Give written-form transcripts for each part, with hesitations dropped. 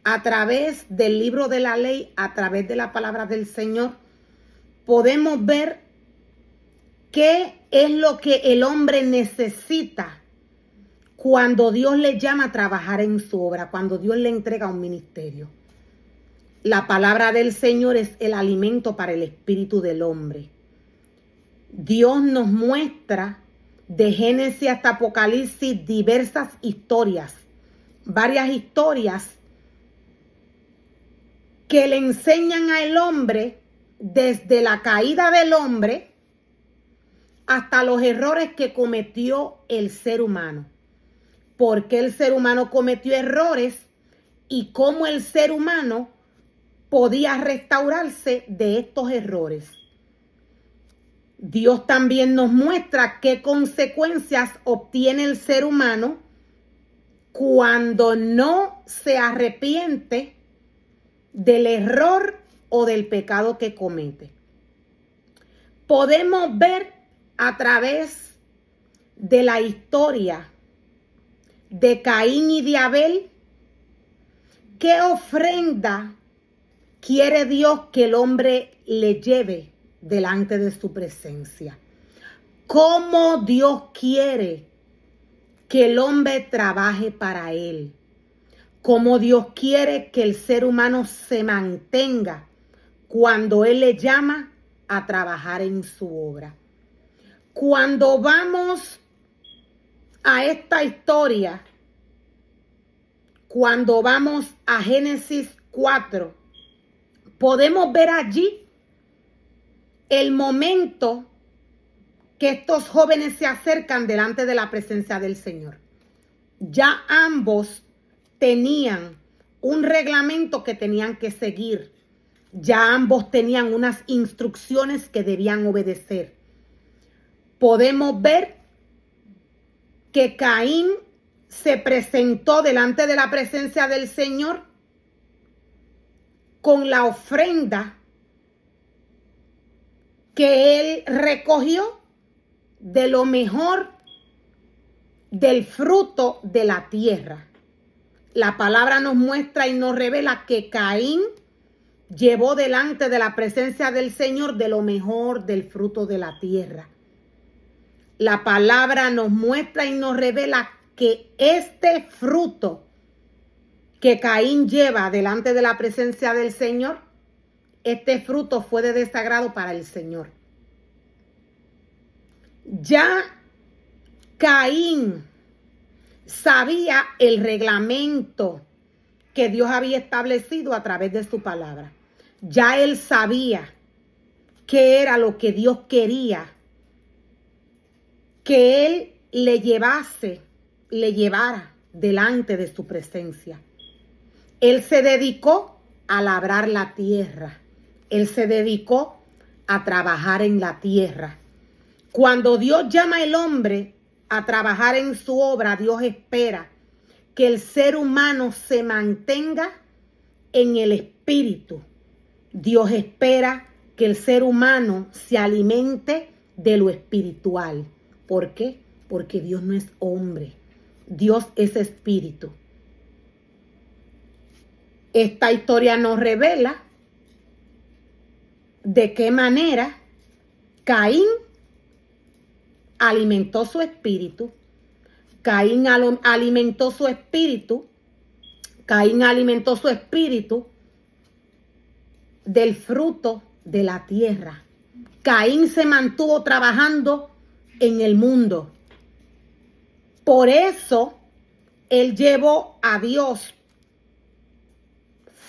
a través del libro de la ley, a través de la palabra del Señor, podemos ver qué es lo que el hombre necesita cuando Dios le llama a trabajar en su obra, cuando Dios le entrega un ministerio. La palabra del Señor es el alimento para el espíritu del hombre. Dios nos muestra de Génesis hasta Apocalipsis diversas historias, varias historias que le enseñan al hombre desde la caída del hombre hasta los errores que cometió el ser humano. ¿Por qué el ser humano cometió errores y cómo el ser humano podía restaurarse de estos errores? Dios también nos muestra qué consecuencias obtiene el ser humano cuando no se arrepiente del error o del pecado que comete. Podemos ver a través de la historia de Caín y de Abel qué ofrenda quiere Dios que el hombre le lleve delante de su presencia. Cómo Dios quiere que el hombre trabaje para él. Cómo Dios quiere que el ser humano se mantenga cuando Él le llama a trabajar en su obra. Cuando vamos a esta historia, cuando vamos a Génesis 4, podemos ver allí el momento que estos jóvenes se acercan delante de la presencia del Señor. Ya ambos tenían un reglamento que tenían que seguir. Ya ambos tenían unas instrucciones que debían obedecer. Podemos ver que Caín se presentó delante de la presencia del Señor con la ofrenda que él recogió de lo mejor del fruto de la tierra. La palabra nos muestra y nos revela que Caín llevó delante de la presencia del Señor de lo mejor del fruto de la tierra. La palabra nos muestra y nos revela que este fruto que Caín lleva delante de la presencia del Señor, este fruto fue de desagrado para el Señor. Ya Caín sabía el reglamento que Dios había establecido a través de su palabra. Ya él sabía qué era lo que Dios quería que él le llevara delante de su presencia. Él se dedicó a labrar la tierra. Él se dedicó a trabajar en la tierra. Cuando Dios llama al hombre a trabajar en su obra, Dios espera que el ser humano se mantenga en el espíritu. Dios espera que el ser humano se alimente de lo espiritual. ¿Por qué? Porque Dios no es hombre. Dios es espíritu. Esta historia nos revela de qué manera Caín alimentó su espíritu. Caín alimentó su espíritu. Caín alimentó su espíritu del fruto de la tierra. Caín se mantuvo trabajando en el mundo. Por eso él llevó a Dios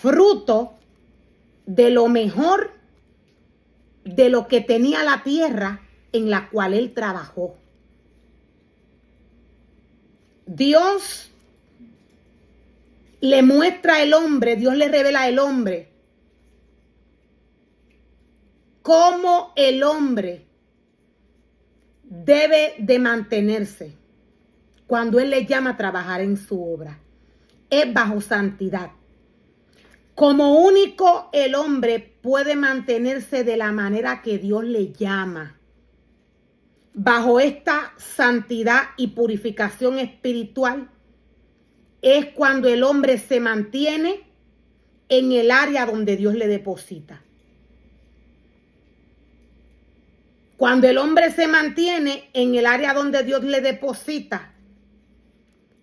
fruto de lo mejor de lo que tenía la tierra en la cual él trabajó. Dios le muestra al hombre, Dios le revela al hombre cómo el hombre debe de mantenerse cuando él le llama a trabajar en su obra. Es bajo santidad. Como único el hombre puede mantenerse de la manera que Dios le llama. Bajo esta santidad y purificación espiritual es cuando el hombre se mantiene en el área donde Dios le deposita. Cuando el hombre se mantiene en el área donde Dios le deposita,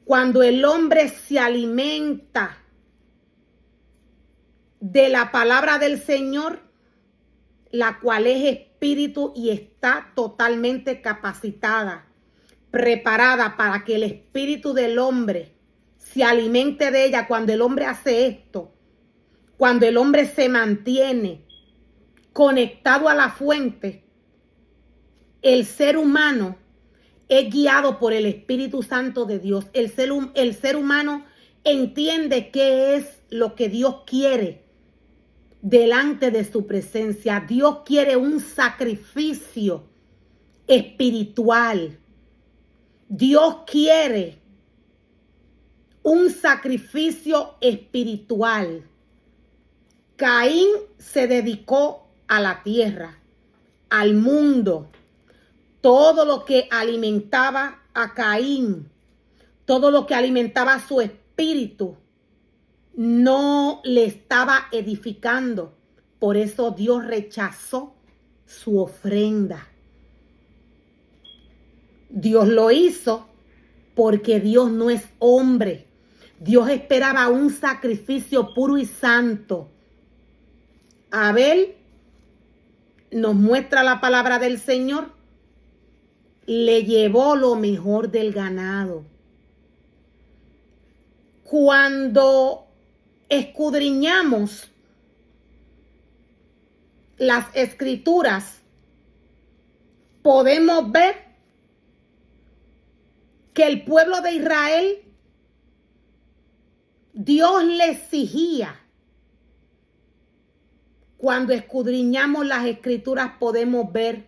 cuando el hombre se alimenta de la palabra del Señor, la cual es espíritu y está totalmente capacitada, preparada para que el espíritu del hombre se alimente de ella. Cuando el hombre hace esto, cuando el hombre se mantiene conectado a la fuente, el ser humano es guiado por el Espíritu Santo de Dios. El ser humano entiende qué es lo que Dios quiere delante de su presencia. Dios quiere un sacrificio espiritual. Dios quiere un sacrificio espiritual. Caín se dedicó a la tierra, al mundo. Todo lo que alimentaba a Caín, todo lo que alimentaba su espíritu, no le estaba edificando. Por eso Dios rechazó su ofrenda. Dios lo hizo porque Dios no es hombre. Dios esperaba un sacrificio puro y santo. Abel nos muestra la palabra del Señor. Le llevó lo mejor del ganado. Cuando escudriñamos las escrituras, podemos ver que el pueblo de Israel, Dios le exigía. Cuando escudriñamos las escrituras podemos ver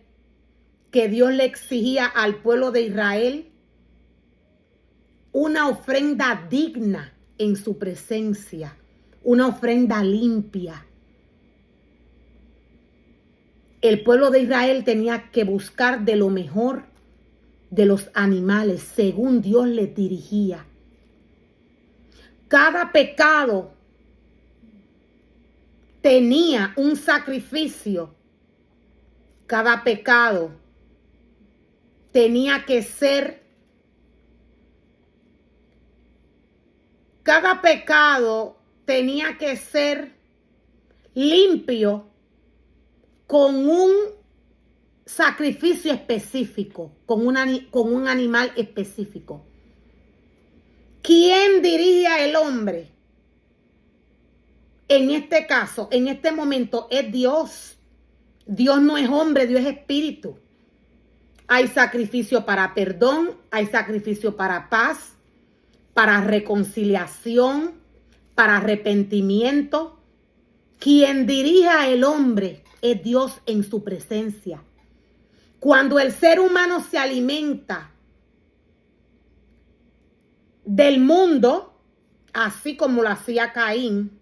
que Dios le exigía al pueblo de Israel una ofrenda digna en su presencia, una ofrenda limpia. El pueblo de Israel tenía que buscar de lo mejor de los animales, según Dios les dirigía. Cada pecado tenía un sacrificio. Cada pecado tenía que ser, limpio con un sacrificio específico, con un animal específico. ¿Quién dirige al hombre? En este caso, en este momento, es Dios. Dios no es hombre, Dios es espíritu. Hay sacrificio para perdón, hay sacrificio para paz, para reconciliación, para arrepentimiento. Quien dirige al hombre es Dios en su presencia. Cuando el ser humano se alimenta del mundo, así como lo hacía Caín,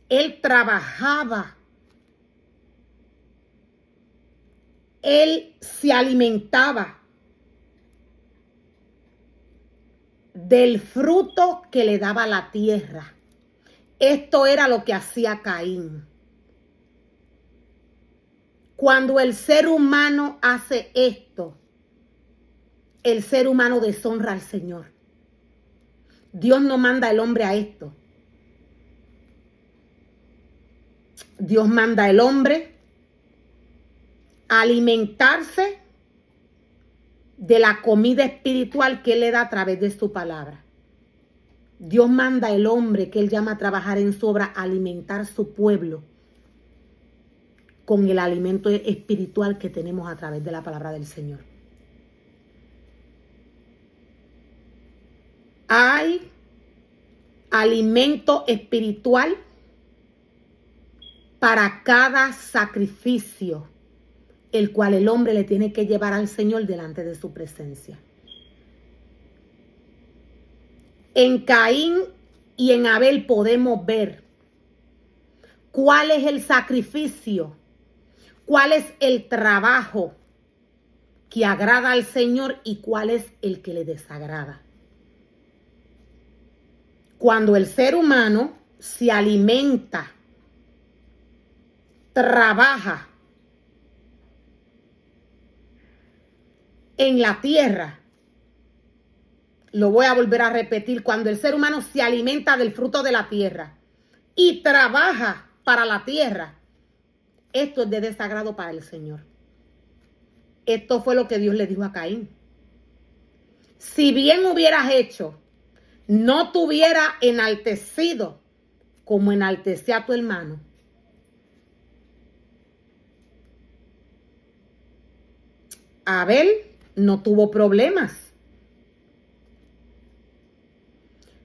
él trabajaba, él se alimentaba del fruto que le daba la tierra. Esto era lo que hacía Caín. Cuando el ser humano hace esto, el ser humano deshonra al Señor. Dios no manda al hombre a esto. Dios manda al hombre a alimentarse de la comida espiritual que Él le da a través de su palabra. Dios manda al hombre que Él llama a trabajar en su obra a alimentar su pueblo con el alimento espiritual que tenemos a través de la palabra del Señor. Hay alimento espiritual para cada sacrificio, el cual el hombre le tiene que llevar al Señor delante de su presencia. En Caín y en Abel podemos ver cuál es el sacrificio, cuál es el trabajo que agrada al Señor y cuál es el que le desagrada. Cuando el ser humano se alimenta trabaja en la tierra, lo voy a volver a repetir, cuando el ser humano se alimenta del fruto de la tierra y trabaja para la tierra, esto es de desagrado para el Señor. Esto fue lo que Dios le dijo a Caín. Si bien hubieras hecho, no te hubiera enaltecido como enaltecé a tu hermano. Abel no tuvo problemas.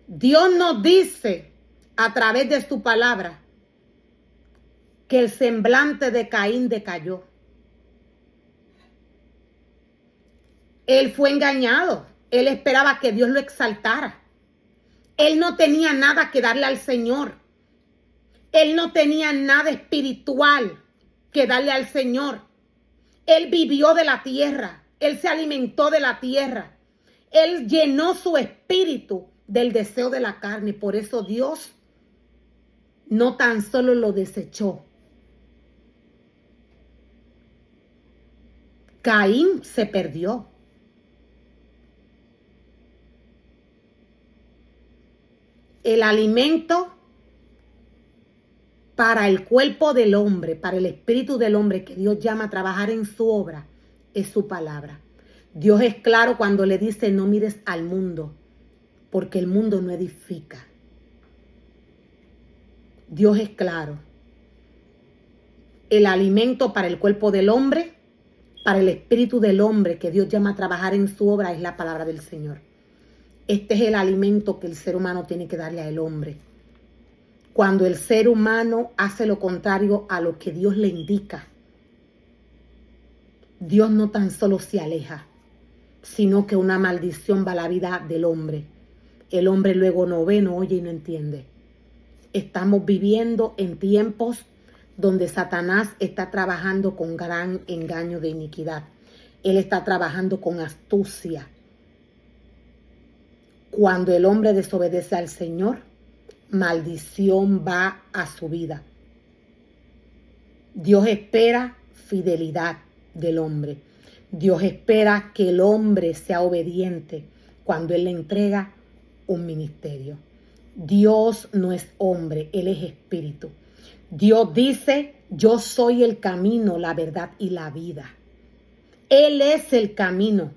Dios nos dice a través de su palabra que el semblante de Caín decayó. Él fue engañado. Él esperaba que Dios lo exaltara. Él no tenía nada que darle al Señor. Él no tenía nada espiritual que darle al Señor. Él vivió de la tierra. Él se alimentó de la tierra. Él llenó su espíritu del deseo de la carne. Por eso Dios no tan solo lo desechó. Caín se perdió. El alimento para el cuerpo del hombre, para el espíritu del hombre que Dios llama a trabajar en su obra, es su palabra. Dios es claro cuando le dice: no mires al mundo, porque el mundo no edifica. Dios es claro. El alimento para el cuerpo del hombre, para el espíritu del hombre que Dios llama a trabajar en su obra, es la palabra del Señor. Este es el alimento que el ser humano tiene que darle al hombre. Cuando el ser humano hace lo contrario a lo que Dios le indica, Dios no tan solo se aleja, sino que una maldición va a la vida del hombre. El hombre luego no ve, no oye y no entiende. Estamos viviendo en tiempos donde Satanás está trabajando con gran engaño de iniquidad. Él está trabajando con astucia. Cuando el hombre desobedece al Señor, maldición va a su vida. Dios espera fidelidad del hombre. Dios espera que el hombre sea obediente cuando Él le entrega un ministerio. Dios no es hombre, Él es espíritu. Dios dice: yo soy el camino, la verdad y la vida. Él es el camino.